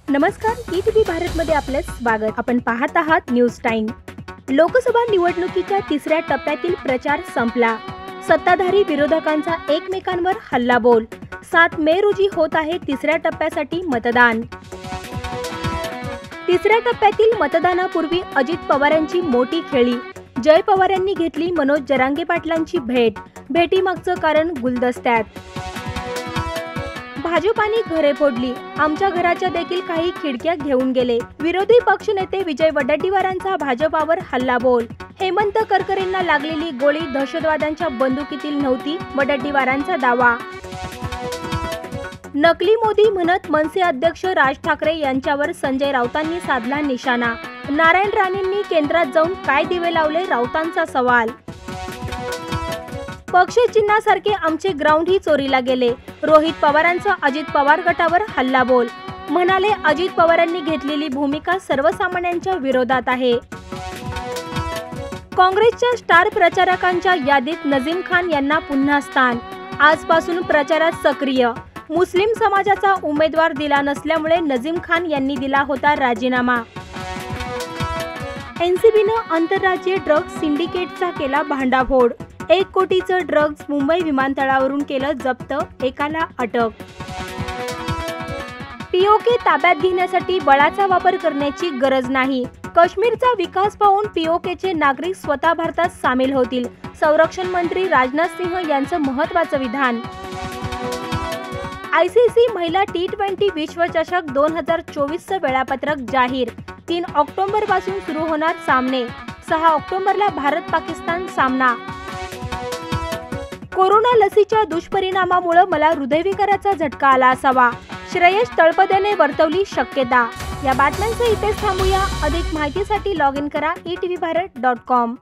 नमस्कार, ईटीव्ही भारतमध्ये आपले स्वागत. आपण पाहत आहात न्यूज टाइम. लोकसभा निवडणुकीच्या तिसऱ्या टप्प्यातील प्रचार संपला. सत्ताधारी विरोधकांचा एकमेकांवर हल्लाबोल. 7 मे रोजी होत आहे तिसऱ्या टप्प्यासाठी मतदान. तिसऱ्या टप्प्यातील मतदानापूर्वी अजित पवारांची मोठी खेळी. जय पवार यांनी घेतली मनोज जरांगे पाटलांची भेट. भेटीमागचं कारण गुलदस्त्यात. भाजपाने घरे फोडली, आमच्या घराच्या देखील काही खिडक्या घेऊन गेले. विरोधी पक्षनेते विजय वडेट्टीवारांचा भाजपावर हल्लाबोल. हेमंत करकरेंना लागलेली गोळी दहशतवाद्यांच्या बंदुकीतील नव्हती, वडेट्टीवारांचा दावा. नकली मोदी म्हणत मनसे अध्यक्ष राज ठाकरे यांच्यावर संजय राऊतांनी साधला निशाणा. नारायण राणेंनी केंद्रात जाऊन काय दिवे लावले, राऊतांचा सवाल. पक्ष चिन्हासारखे आमचे ग्राउंडही चोरीला गेले. रोहित पवारांचा अजित पवार गटावर हल्लाबोल. म्हणाले, अजित पवारांनी घेतलेली भूमिका सर्वसामान्यांच्या विरोधात आहे. काँग्रेसच्या स्टार प्रचारकांच्या यादीत नजीम खान यांना पुन्हा स्थान. आजपासून प्रचारात सक्रिय. मुस्लिम समाजाचा उमेदवार दिला नसल्यामुळे नजीम खान यांनी दिला होता राजीनामा. एनसीबीनं आंतरराज्यीय ड्रग्ज सिंडिकेटचा केला भांडाफोड. 1 कोटीचं ड्रग्ज मुंबई विमानतळावरून केलं जप्त, एकाला अटक. पीओके ताब्यात घेण्यासाठी बळाचा वापर करण्याची गरज नाही. काश्मीरचा विकास पाहून पीओकेचे नागरिक स्वतः भारतात सामील होतील. संरक्षण मंत्री राजनाथ सिंह यांचं महत्त्वाचं विधान. आयसीसी महिला T20 विश्वचषक 2024चं वेळापत्रक जाहीर. 3 ऑक्टोबर पासून सुरू होणार सामने. 6 ऑक्टोबरला भारत पाकिस्तान सामना. कोरोना लसीच्या दुष्परिणामामुळे मला हृदयविकाराचा झटका आला असावा, श्रेयस तळपदेने वर्तवली शक्यता. या बातम्यांचं इथेच थांबूया. अधिक माहितीसाठी लॉग इन करा etvbharat.com.